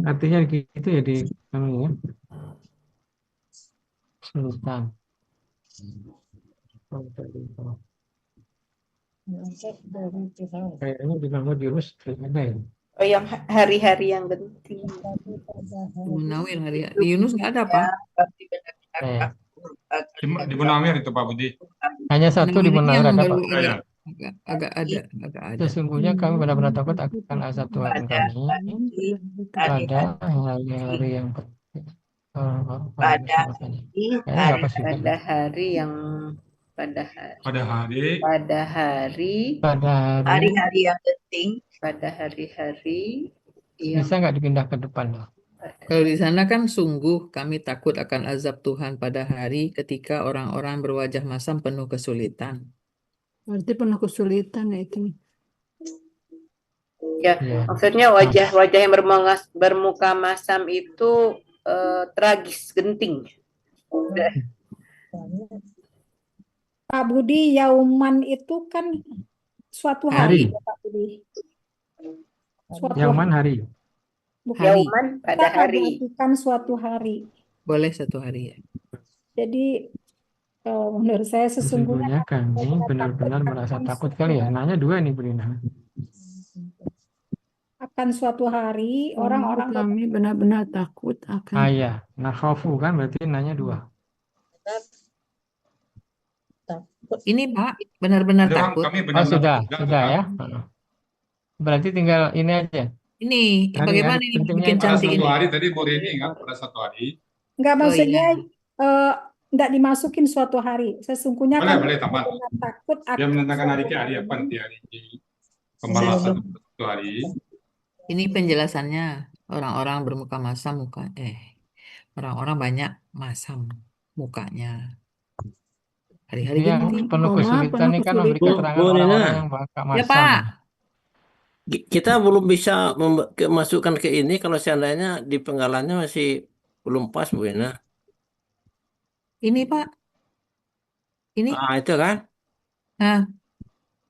artinya gitu ya di namanya Sultan. Kayaknya di nama Yunus ada ya. Oh, yang hari-hari yang genting. Munawir hari di Yunus nggak ada, Pak? Ya. Di Munawir itu Pak Budi. Hanya satu di Munawir ini Munawir yang ada baru Pak. Ya. agak ada. Sesungguhnya kami benar-benar takut akan azab Tuhan kami pada hari-hari yang penting. Pada hari yang pada hari Hari-hari yang genting. pada hari-hari yang Bisa nggak dipindah ke depan loh? Kalau di sana kan sungguh kami takut akan azab Tuhan pada hari ketika orang-orang berwajah masam penuh kesulitan. Berarti penuh kesulitan ya itu. ya, maksudnya wajah-wajah yang bermuka masam itu tragis, genting. Pak Budi, Yauman itu kan suatu hari, Hari. ya, Pak Budi. Suatu Yauman hari. Bukan. Yauman pada Kita hari. abadikan suatu hari. Boleh satu hari ya. Jadi menurut saya Sesungguhnya sesungguhnya kami benar-benar merasa takut kali ya. Nanya dua nih Bu Rina. akan suatu hari orang-orang Kami benar-benar takut akan Iya, nakhafu kan berarti nanya dua. Ini Pak, benar-benar Ada, takut. kami Oh benar-benar sudah, takut, sudah Pak. ya. Berarti tinggal ini aja. Ini Hari-hari bagaimana ini pentingnya bikin itu Pada cantik satu ini? hari tadi Bu Rini ingat pada satu hari. nggak Oh maksudnya iya. nggak dimasukin suatu hari. Sesungguhnya Boleh, kami boleh tambah. benar takut Dia akan menandakan hari suatu ke hari hari. apa nanti hari pembalasan satu hari. Ini penjelasannya orang-orang bermuka masam orang-orang banyak masam mukanya. Hari-hari Yang genting. penuh Koma, kesulitan penuh ini kan memberi kesulitan. keterangan Bu Nina. orang-orang yang bakal Ya masam. Pak, Kita belum bisa masukkan ke ini kalau seandainya di penggalannya masih belum pas Bu Ina. ini Pak. Ini. Ah, itu kan. Nah,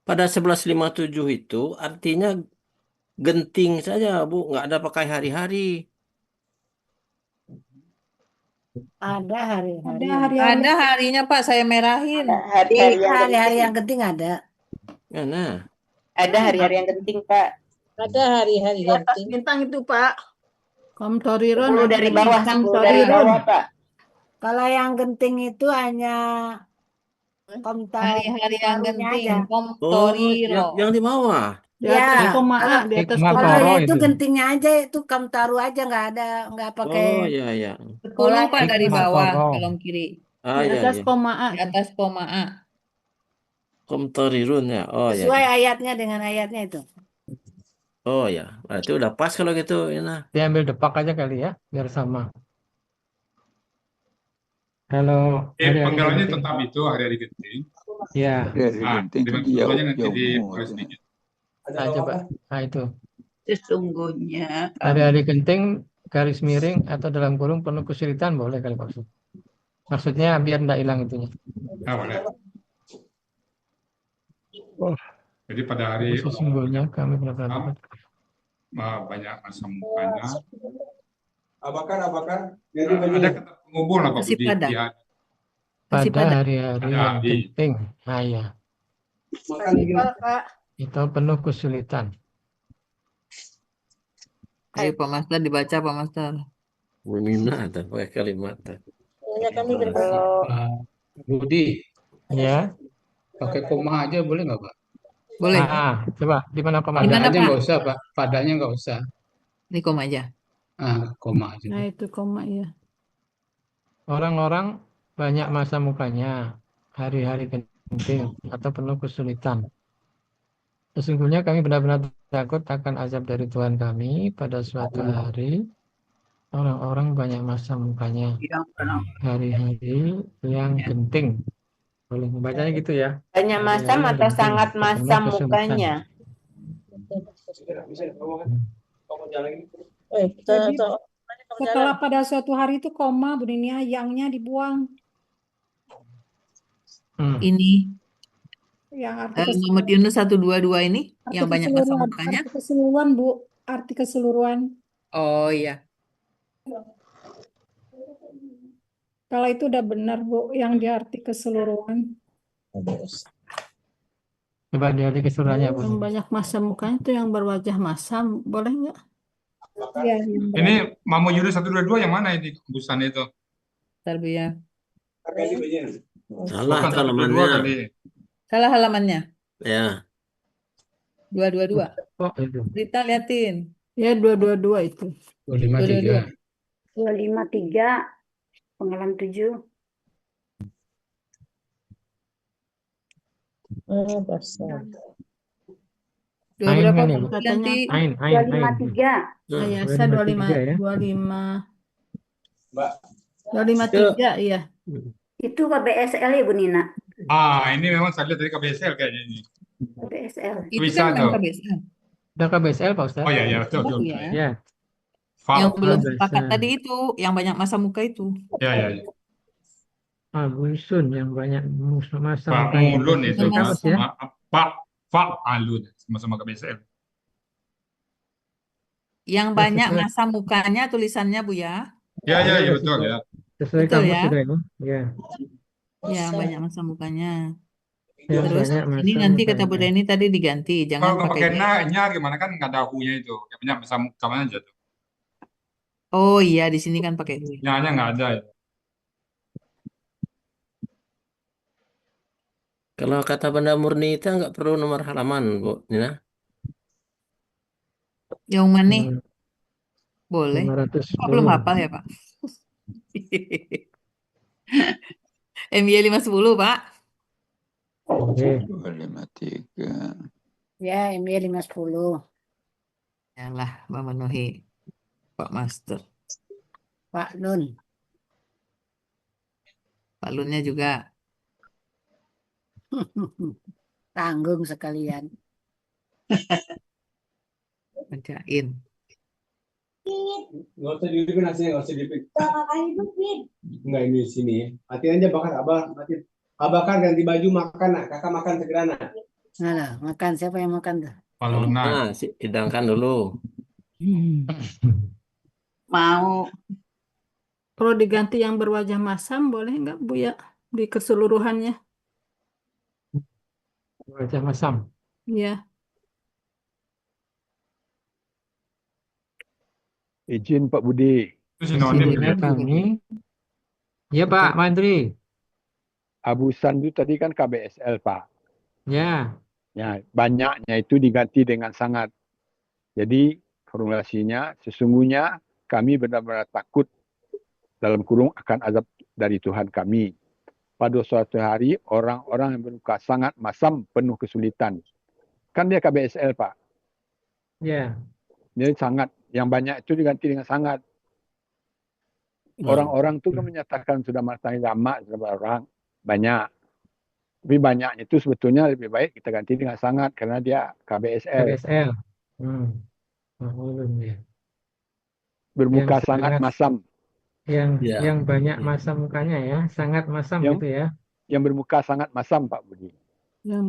Pada 1157 itu artinya genting saja Bu, nggak ada pakai hari-hari. Ada hari-hari. Ada hari-hari ada harinya Pak, saya merahin. Hari-hari yang Hari-hari genting. yang genting ada. Ya, nah. Ada hari-hari yang genting, Pak. Ada hari-hari Di atas genting. bintang itu, Pak. Komtoriron 10 dari bawah, bintang 10 dari torirun. bawah, Pak. Kalau yang genting itu hanya Hari-hari yang komtarunya genting, aja. Oh, Komtoriro. yang di bawah. Di atas Ya, koma kalau A, di atas Hikmat koma kalau A. Toro ya itu itu. gentingnya aja itu komtaru aja nggak pakai Oh, ya, ya. 10 Pak dari Hikmat bawah, Toro. kolom kiri. Ah, Di ya, atas ya. koma A. Di atas koma A. Komtorirun ya. Oh, ya, sesuai ya. ayatnya dengan ayatnya itu. Oh, ya. Berarti udah pas kalau gitu, Ina. Diambil depak aja kali ya, biar sama. Kalau hari-hari Penggalannya genting. tetap itu hari-hari genting. Ya, Hari Nah, genting dengan itu keseluruhannya nanti jauh ditulis itu. sedikit. nah, coba. Nah, itu. Sesungguhnya Hari-hari genting, garis miring, atau dalam kurung penuh kesulitan, boleh kali maksud. Maksudnya biar enggak hilang itunya. Nah, boleh. Oh. Jadi pada hari Sesungguhnya kami benar-benar banyak masa mukanya. Abakar. Ada kata pengubur lah Pak Masih Budi. pada. Iya. Masih pada pada. hari-hari Ada, yang iya. genting. Nah, ya. Pak. Itu penuh kesulitan. Ayo Pak Master dibaca Pak Master. Minat pakai kalimat. Soalnya kami genting. Budi, Ya. pakai koma aja boleh nggak, Pak? Boleh. Coba di mana koma? Di Pada mana, aja Pak? nggak usah, Pak. Padanya nggak usah. Ini koma aja. Koma aja. Nah, itu koma ya. Orang-orang banyak masa mukanya, hari-hari genting atau penuh kesulitan. Sesungguhnya kami benar-benar takut akan azab dari Tuhan kami pada suatu hari. Orang-orang banyak masa mukanya, hari-hari yang genting. Boleh membacanya gitu ya. Banyak masam Hari-hari yang atau genting, sangat penuh masam kesulitan. mukanya? Jadi setelah pada suatu hari itu koma, bunyinya yangnya dibuang. Ini Yang arti Muhammad Yunus 122 ini arti yang banyak masa keseluruhan, mukanya. arti keseluruhan, Bu. Arti keseluruhan. Oh iya. Kalau itu udah benar, Bu, yang di arti keseluruhan. Coba di keseluruhannya, Bu. Yang banyak masa mukanya itu yang berwajah masam, boleh nggak? Ya, Ini Mamo Yunus 122 yang mana ini busan itu? Bentar, Bu ya. Salah Bukan 122 halamannya. kali. Salah halamannya. Ya. 222. Oh, itu. Rita liatin. Ya, 222 itu. 253. 253, penggalan 7. Dua Ain berapa kan ya, Pak Bu? Yanti? Ain. 253. Ya, saya 253 ya. 253, iya. Itu KBSL ya, Bu Nina? Ini memang saya lihat dari KBSL kayaknya ini. KBSL. Itu Bisa kan bukan tuh. KBSL. Udah KBSL, Pak Ustaz? Oh iya, betul. Iya. Ya. Yang belum KBSL. sepakat tadi itu, yang banyak masa muka itu. Ya. Abusun yang banyak masa Pak mukanya. Mulun itu kan. Bagus ya. Pak Alun sama-sama KBSL. Yang banyak masa mukanya tulisannya Bu ya. Ya betul ya. Sesuai Betul kamus ya. sudah ya. Ya. Yang banyak masa mukanya. Yang Terus banyak masa ini nanti kata mukanya. Bu Deni tadi diganti, Kalau jangan nggak pakai pakai nya. nya gimana kan nggak ada hu-nya itu. Yang banyak sama aja tuh. Oh iya, di sini kan pakai hu. Nya-nya nggak ada ya. Kalau kata benda murni itu nggak perlu nomor halaman, Bu Nina. Yang mana nih? Boleh. 510. Pak belum hafal ya Pak? MY 510 Pak. Oke. 253. Ya, MY 510. Yalah, memenuhi Pak Master. Pak Nun. Pak Lunnya juga. Tanggung sekalian. Bacain. Nggak usah dihidupin nasinya, nggak usah dihidupin. Enggak, ini di sini. Matiin aja bakar, matiin. Abakar ganti baju makan, nak. Kakak makan segera, nak. Nah, makan. Siapa yang makan tuh? Nah, hidangkan dulu. Mau. Kalau diganti yang berwajah masam, boleh nggak, Bu ya? Di keseluruhannya. Wajah masam. Iya. Izin Pak Budi. Itu sinonim Kesimpulannya ya. kami, ya Pak Mandri, Abusan itu tadi kan KBSL Pak. ya. Ya, banyaknya itu diganti dengan sangat. Jadi formulasinya sesungguhnya kami benar-benar takut dalam kurung akan azab dari Tuhan kami. Pada suatu hari orang-orang yang bermuka sangat masam penuh kesulitan. Kan dia KBSL Pak. Ya. Dia sangat, yang banyak itu diganti dengan sangat. Orang-orang itu kan menyatakan sudah matang jamak beberapa orang banyak. Tapi banyaknya itu sebetulnya lebih baik kita ganti dengan sangat karena dia KBSL. KBSL. Belum ya. Bermuka Yang sangat sangat- masam. Yang banyak masam mukanya ya, sangat masam Yang- gitu ya. Yang bermuka sangat masam Pak Budi. Yang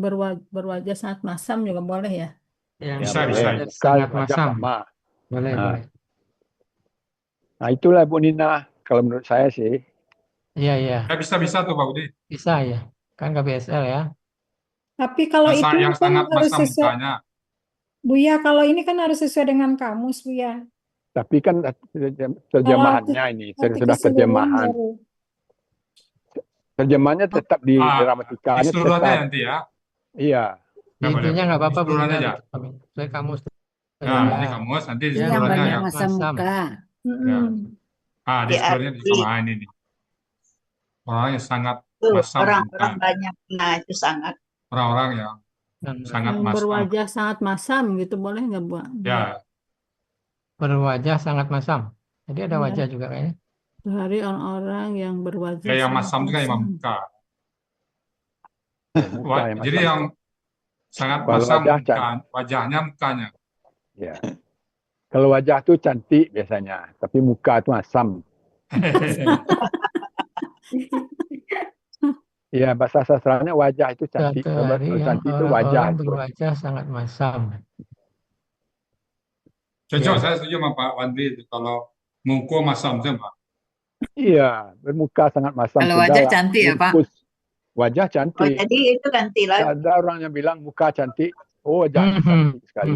berwajah sangat masam juga boleh ya. Yang Bisa, boleh. bisa. Muka sangat wajah masam. sama. Boleh, Nah. boleh. Nah itulah Bu Nina kalau menurut saya sih. Iya, iya. Ya bisa-bisa tuh Pak Budi. Bisa ya. Kan KBSL ya. Tapi kalau itu Yang kan sangat harus masam sesuai, mukanya. Buya, kalau ini kan harus sesuai dengan kamus, Buya. Tapi kan terjemahannya ini Arti sudah keseluruhan terjemahan. baru. Terjemahannya tetap di gramatikanya Keseluruhannya tetap. nanti ya. Iya. Nggak boleh. Intinya nggak apa-apa Bu Keseluruhan Nina. aja. Saya kamus. Nah, ini kamus nanti Itu yang keseluruhannya banyak ya. masam muka. Ya. Di seluruhnya disamaan ini. Orang yang sangat Tuh, masam orang-orang muka. banyak. Nah, itu sangat. Orang-orang yang sangat Yang masam. berwajah sangat masam gitu boleh nggak Bu? Ya. Berwajah sangat masam. Jadi ada Iya. wajah juga kayaknya. Dari orang-orang yang berwajah Ya, yang sangat masam juga yang masam. muka. Muka yang Jadi masam. yang sangat Kalau masam wajah muka, wajahnya mukanya. Ya. Kalau wajah tuh cantik biasanya, tapi muka tuh asam. Iya, bahasa sastranya wajah itu cantik. Suatu Kalau hari yang cantik itu wajah orang-orang itu. berwajah sangat masam. Cocok, Ya. saya setuju sama Pak Wandri itu. Kalau muka masam sama. Iya, bermuka sangat masam. Kalau wajah sudahlah, cantik ya, Pak? bungkus. Wajah Oh, cantik. jadi itu ganti lagi. Ada orang yang bilang muka cantik. Oh, wajahnya cantik sekali.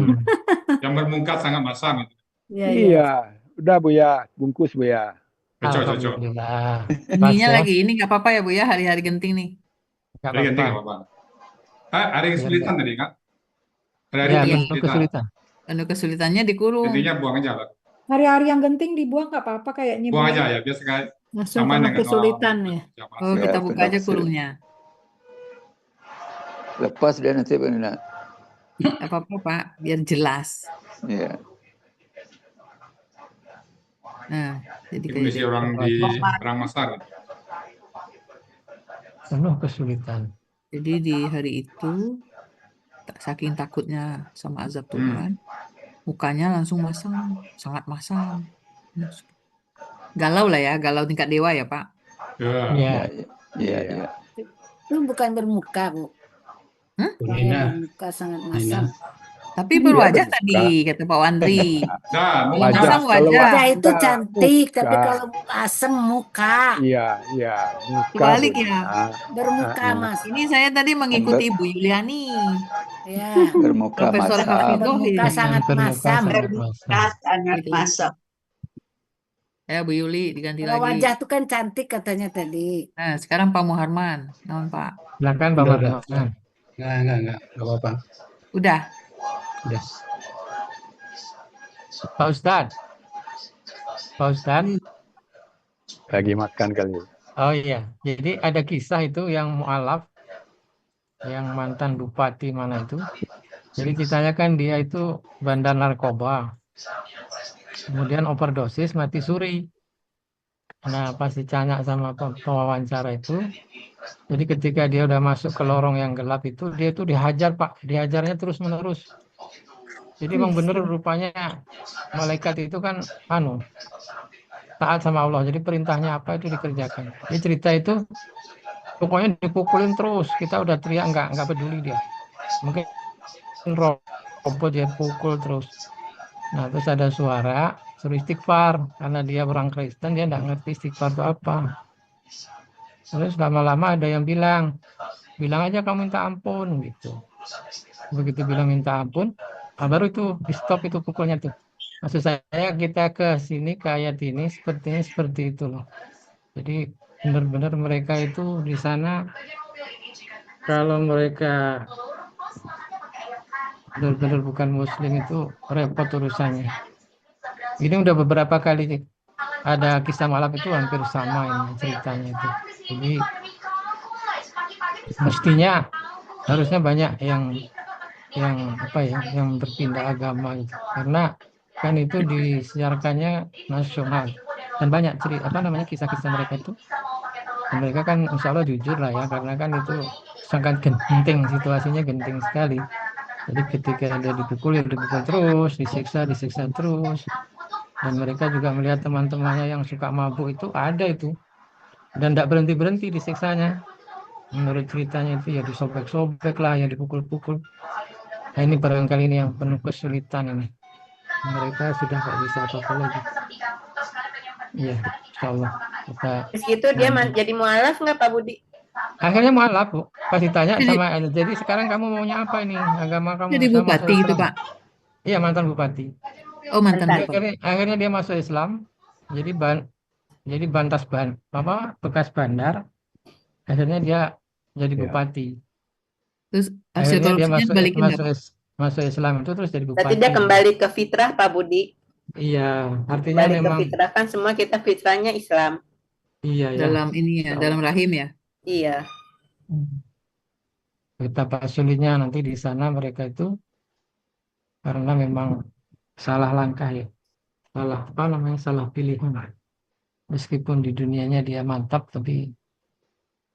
Yang bermuka sangat masam itu. Iya, udah Bu ya, bungkus Bu ya. Cocok, cocok. Alhamdulillah. Ininya Pas ya. lagi ini nggak apa-apa ya Bu ya, hari-hari genting nih. Nggak Hari ganti apa-apa. nggak apa-apa. Hari kesulitan tadi kan? Hari Ya, penuh penuh kesulitan. Penuh kesulitannya dikurung. Intinya buang aja lah. Hari-hari yang genting dibuang nggak apa-apa kayaknya, Buang Buya. aja ya, biar sekali. Langsung Sama penuh dengan kesulitan ya. Oh, Ya, kita buka aja penuh kurungnya. Lepas dia nanti Bu Nina. Nggak apa-apa, Pak, biar jelas. Ya. Nah, jadi kayak Kondisi gitu. orang di perang Masar. Penuh kesulitan. Jadi di hari itu saking takutnya sama azab Tuhan, mukanya langsung masam, sangat masam. Galau lah ya, galau tingkat dewa ya, Pak. Ya. Ya. Itu bukan bermuka, Bu. Bu Kalau Nina. bermuka sangat Nina. masam. Tapi Iya, berwajah bermuka. tadi, kata Pak Wandri. Nah, Kalau muka. masam Kalau wajah. Wajah itu Enggak, cantik, tapi muka. kalau asem muka. Iya, iya, muka Dibalik Bu ya. Nina. Bermuka, Mas. Ini saya tadi mengikuti Ibu Yuliani, Ya. Bermuka Profesor masam. Hafidzohir. Bermuka sangat Bermuka masam. sangat Bermuka masam. sangat Gitu. masam. Ya, Bu Yuli diganti Kalau lagi. wajah itu kan cantik katanya tadi. Nah, sekarang Pak Muharman. Naon, Pak? Silakan Pak Udah. Marwan. Enggak apa-apa. Udah. Udah. Pak Ustadz. Pak Ustadz. Lagi makan kali. Oh iya. Jadi ada kisah itu yang mu'alaf, yang mantan bupati mana itu. Jadi ceritanya kan dia itu bandar narkoba. Kemudian overdosis mati suri. Nah, pas ditanya sama pewawancara itu, jadi ketika dia udah masuk ke lorong yang gelap itu, dia itu dihajar Pak, dihajarnya terus menerus. Jadi emang bener rupanya malaikat itu kan taat sama Allah. Jadi perintahnya apa itu dikerjakan. Dia cerita itu pokoknya dipukulin terus. Kita udah teriak nggak peduli dia. Mungkin robot dia pukul terus. Nah, terus ada suara suruh istighfar karena dia orang Kristen, dia nggak ngerti istighfar itu apa. Terus lama-lama ada yang bilang aja kamu minta ampun gitu. Begitu bilang minta ampun, baru itu di stop itu pukulnya tuh. Maksud saya kita ke sini ke ayat ini sepertinya seperti itu loh. Jadi benar-benar mereka itu di sana kalau mereka benar-benar bukan muslim itu repot urusannya. Ini udah beberapa kali ada kisah malam itu hampir sama ini ceritanya itu. Jadi mestinya harusnya banyak yang apa ya, yang berpindah agama itu. Karena kan itu disiarkannya nasional dan banyak cerita apa namanya kisah-kisah mereka itu. Dan mereka kan insya Allah jujur lah ya, karena kan itu sangat genting, situasinya genting sekali. Jadi ketika dia dipukul, ya dipukul terus, disiksa terus. Dan mereka juga melihat teman-temannya yang suka mabuk itu ada itu. Dan tidak berhenti-berhenti disiksanya. Menurut ceritanya itu ya disobek-sobek lah, ya dipukul-pukul. Nah ini barangkali ini yang penuh kesulitan ini. Mereka sudah nggak bisa apa-apa lagi. Iya, insya Allah. Terus gitu dia jadi mualaf nggak Pak Budi? Akhirnya mualaf, Bu. Pas ditanya Jadi- sama jadi sekarang kamu maunya apa ini? Agama kamu Jadi sama bupati masuk itu, Islam. Pak. Iya, mantan bupati. Oh, mantan Mantan. bupati. Akhirnya dia masuk Islam. Jadi bekas bandar. Akhirnya dia jadi bupati. Terus hasil Akhirnya dia korupsinya balikin nggak, Pak? masuk Islam itu terus jadi bupati. Berarti dia kembali ke fitrah Pak Budi. Iya, artinya Kembali ke memang fitrah, kan semua kita fitrahnya Islam. iya ya. Dalam ini ya, dalam rahim ya. Iya. Betapa sulitnya nanti di sana mereka itu karena memang salah langkah ya. Salah pilihan. Meskipun di dunianya dia mantap, tapi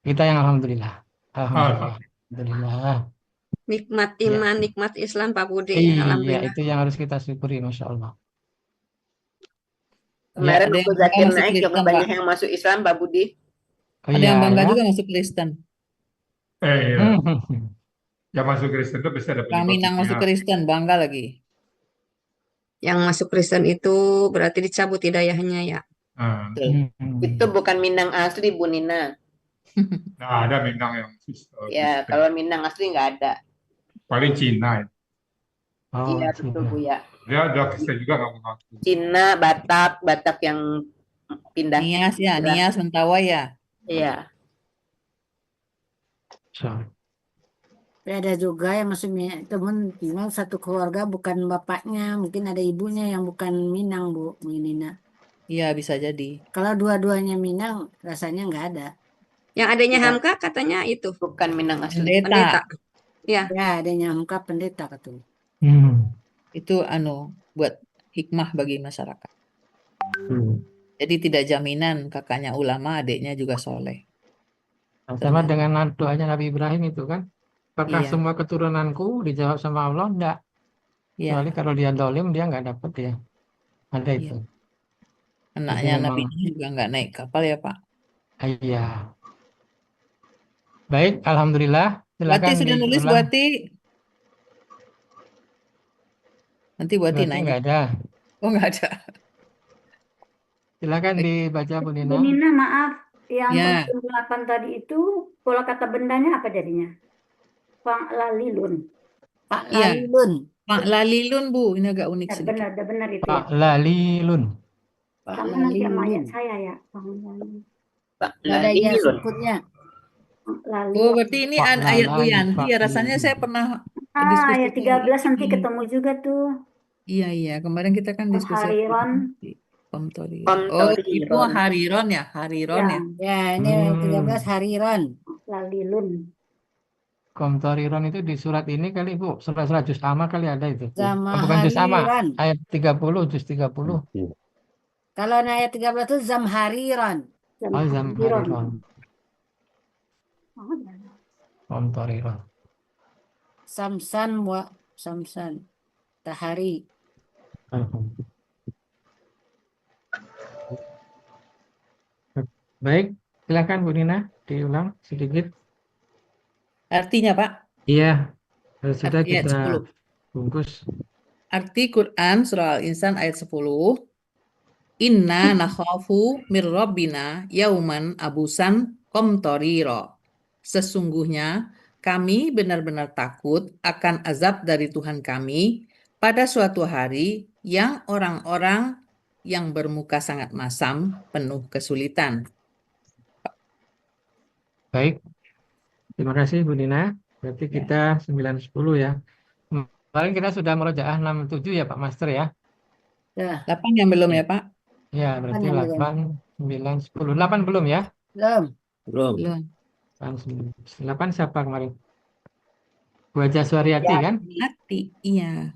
kita yang alhamdulillah. Alhamdulillah. Nikmat iman, nikmat Islam Pak Budi. Iya, Alhamdulillah. itu yang harus kita syukuri, Masya Allah. Kemarin ada yang waktu Zakir masuk naik juga Kristen, banyak Pak. yang masuk Islam Pak Budi. Oh, Ada yang iya, bangga ya. juga masuk Kristen. Iya. Yang masuk Kristen itu bisa ada Orang Minang masuk Kristen, bangga lagi. Yang masuk Kristen itu berarti dicabut hidayahnya ya. Itu bukan Minang asli Bu Nina. Nah, ada Minang yang Ya, kalau Minang asli nggak ada. paling Cina. Iya, betul Bu ya. Dia ada Kristen juga nggak mengaku. Cina, Batak yang pindah. Nias ya, Nias Mentawai ya. Iya. Tapi ada juga yang maksudnya teman tinggal satu keluarga bukan bapaknya, mungkin ada ibunya yang bukan Minang Bu Nina. Iya, bisa jadi. Kalau dua-duanya Minang rasanya nggak ada. Yang adanya Ya. Hamka katanya itu Bukan Minang asli. pendeta. Ya. Ya, adanya Hamka pendeta katanya. Itu buat hikmah bagi masyarakat. Jadi tidak jaminan kakaknya ulama, adiknya juga soleh. Sama dengan doanya Nabi Ibrahim itu kan. Apakah Iya. semua keturunanku dijawab sama Allah? Enggak. Iya. Kecuali kalau dia dolim, dia nggak dapat ya. Ada itu. Anaknya Jadi Nabi memang- Nuh juga nggak naik kapal ya, Pak. Iya. Baik, alhamdulillah. Buati Silakan sudah nulis, diulang. Buati. Nanti Buati Berarti nanya. nggak ada. Oh, nggak ada. Silakan dibaca Bu Nina. Bu Nina, maaf, yang Ya. 8 tadi itu pola kata bendanya apa jadinya? Panglalilun. Pak Iya. Lalilun. Pak Lalilun, Bu. Ini agak unik sedikit. Benar, benar itu ya. Pak Lalilun. Pak Sama nanti sama ayat Lalilun. saya ya. Panglalilun. Nggak ada yang sebutnya. Oh, berarti ini Pak ayat Bu Lalai, Yanti Pak ya. Rasanya Lili. saya pernah Ah, diskusi ayat 13 nanti ini. ketemu juga tuh. Iya. Kemarin kita kan diskusi. Hariron. Komtoriron. Komtoriron. Oh, itu Hariron ya. Hariron ya. Ya, ini 13 Hariron. Lalilun. Komtoriron itu di surat ini kali Bu. Surat-surat juz amma kali ada itu. Sama Bukan juz amma. Hariron. Ayat 30, juz 30. Kalau ayat 13 itu Zamhariron. Oh, Zamhariron. Komtoriron. Samsan Tahari. Baik, silakan Bu Nina diulang sedikit. Artinya, Pak. Iya, sudah Arti ayat kita 10. bungkus. Arti Quran surah Al-Insan ayat 10. Inna nakhafu mir rabbina yauman abusan qamtarira. Sesungguhnya kami benar-benar takut akan azab dari Tuhan kami pada suatu hari yang orang-orang yang bermuka sangat masam penuh kesulitan. Baik, terima kasih Bu Nina. Berarti Ya. kita 9-10 ya. Kemarin kita sudah murojaah 6-7 ya Pak Master ya. Ya, 8 yang belum ya Pak? Ya, berarti yang belum. 8, 9, 10. 8 belum ya? Belum. Belum. Belum. 8 siapa kemarin? Bu Haja Suariati kan? Hati, iya.